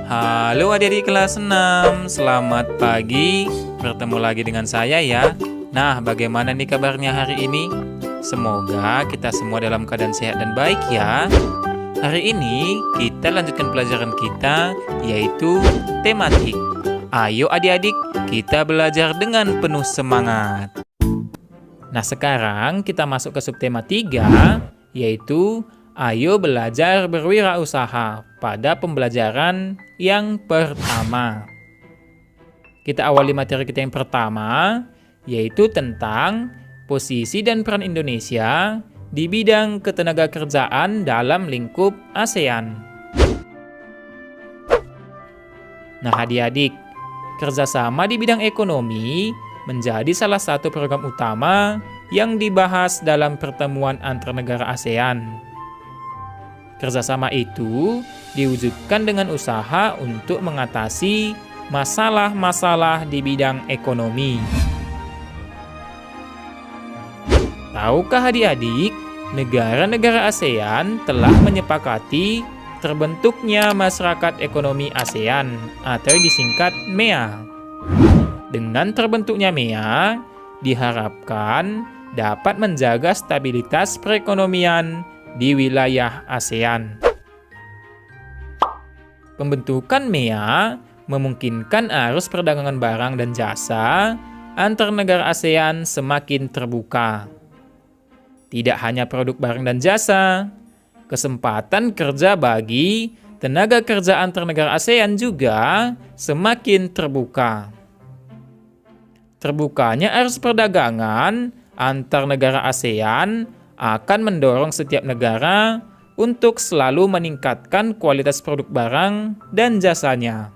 Halo adik-adik kelas 6, selamat pagi. Bertemu lagi dengan saya ya. Nah, bagaimana nih kabarnya hari ini? Semoga kita semua dalam keadaan sehat dan baik ya. Hari ini kita lanjutkan pelajaran kita, yaitu tematik. Ayo adik-adik, kita belajar dengan penuh semangat. Nah, sekarang kita masuk ke subtema 3, yaitu ayo belajar berwirausaha pada pembelajaran yang pertama. Kita awali materi kita yang pertama, yaitu tentang posisi dan peran Indonesia di bidang ketenagakerjaan dalam lingkup ASEAN. Nah, adik-adik, kerjasama di bidang ekonomi menjadi salah satu program utama yang dibahas dalam pertemuan antar negara ASEAN. Kerjasama itu diwujudkan dengan usaha untuk mengatasi masalah-masalah di bidang ekonomi. Tahukah adik-adik, negara-negara ASEAN telah menyepakati terbentuknya Masyarakat Ekonomi ASEAN atau disingkat MEA. Dengan terbentuknya MEA, diharapkan dapat menjaga stabilitas perekonomian di wilayah ASEAN. Pembentukan MEA memungkinkan arus perdagangan barang dan jasa antar negara ASEAN semakin terbuka. Tidak hanya produk barang dan jasa, kesempatan kerja bagi tenaga kerja antar negara ASEAN juga semakin terbuka. Terbukanya arus perdagangan antar negara ASEAN akan mendorong setiap negara untuk selalu meningkatkan kualitas produk barang dan jasanya.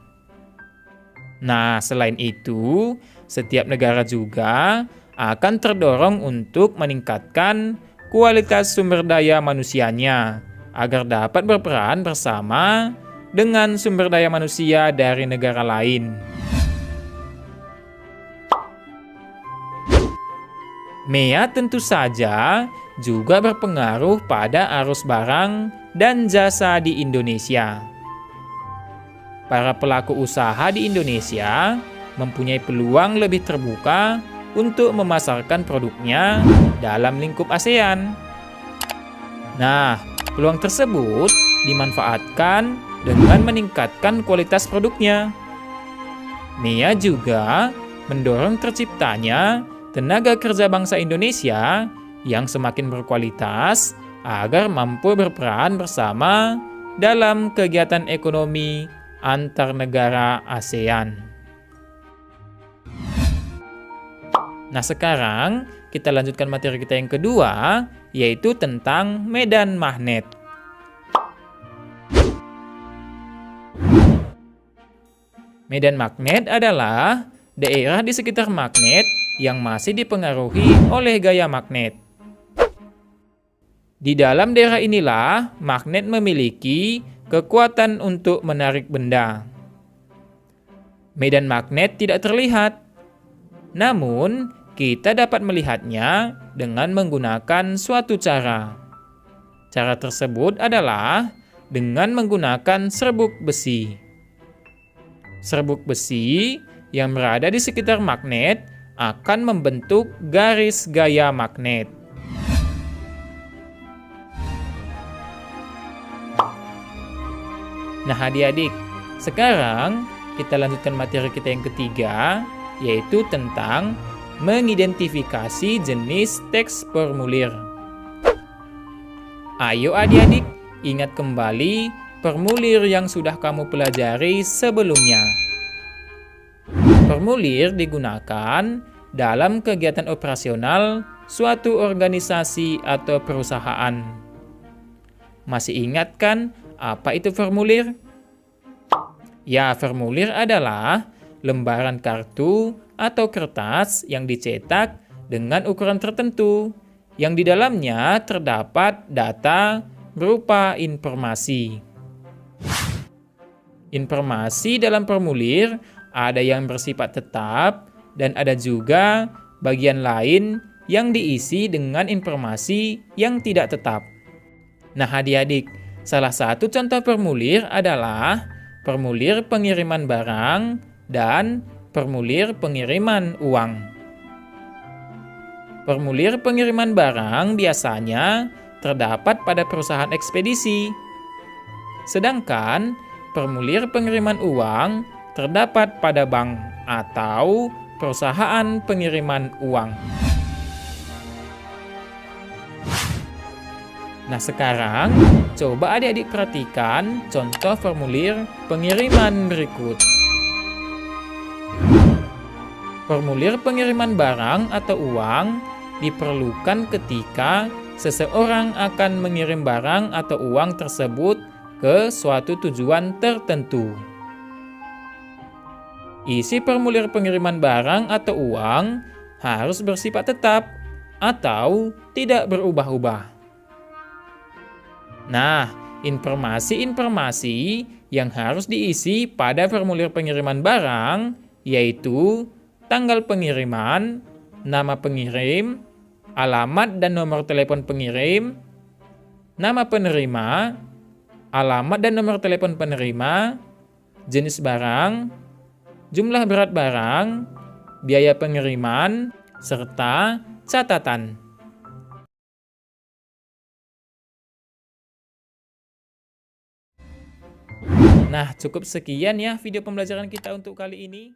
Nah, selain itu, setiap negara juga akan terdorong untuk meningkatkan kualitas sumber daya manusianya agar dapat berperan bersama dengan sumber daya manusia dari negara lain. MEA tentu saja juga berpengaruh pada arus barang dan jasa di Indonesia. Para pelaku usaha di Indonesia mempunyai peluang lebih terbuka untuk memasarkan produknya dalam lingkup ASEAN. Nah, peluang tersebut dimanfaatkan dengan meningkatkan kualitas produknya. MEA juga mendorong terciptanya tenaga kerja bangsa Indonesia yang semakin berkualitas agar mampu berperan bersama dalam kegiatan ekonomi antar negara ASEAN. Nah, sekarang kita lanjutkan materi kita yang kedua, yaitu tentang medan magnet. Medan magnet adalah daerah di sekitar magnet yang masih dipengaruhi oleh gaya magnet. Di dalam daerah inilah magnet memiliki kekuatan untuk menarik benda. Medan magnet tidak terlihat, namun kita dapat melihatnya dengan menggunakan suatu cara. Cara tersebut adalah dengan menggunakan serbuk besi. Serbuk besi yang berada di sekitar magnet akan membentuk garis gaya magnet. Nah, adik-adik, sekarang kita lanjutkan materi kita yang ketiga, yaitu tentang mengidentifikasi jenis teks formulir. Ayo adik-adik, ingat kembali formulir yang sudah kamu pelajari sebelumnya. Formulir digunakan dalam kegiatan operasional suatu organisasi atau perusahaan. Masih ingat kan apa itu formulir? Ya, formulir adalah lembaran kartu atau kertas yang dicetak dengan ukuran tertentu, yang di dalamnya terdapat data berupa informasi. Informasi dalam formulir ada yang bersifat tetap dan ada juga bagian lain yang diisi dengan informasi yang tidak tetap. Nah, adik-adik, salah satu contoh formulir adalah formulir pengiriman barang, dan formulir pengiriman uang. Formulir pengiriman barang biasanya terdapat pada perusahaan ekspedisi, sedangkan formulir pengiriman uang terdapat pada bank atau perusahaan pengiriman uang. Nah, sekarang coba adik-adik perhatikan contoh formulir pengiriman berikut. Formulir pengiriman barang atau uang diperlukan ketika seseorang akan mengirim barang atau uang tersebut ke suatu tujuan tertentu. Isi formulir pengiriman barang atau uang harus bersifat tetap atau tidak berubah-ubah. Nah, informasi-informasi yang harus diisi pada formulir pengiriman barang yaitu tanggal pengiriman, nama pengirim, alamat dan nomor telepon pengirim, nama penerima, alamat dan nomor telepon penerima, jenis barang, jumlah berat barang, biaya pengiriman, serta catatan. Nah, cukup sekian ya video pembelajaran kita untuk kali ini.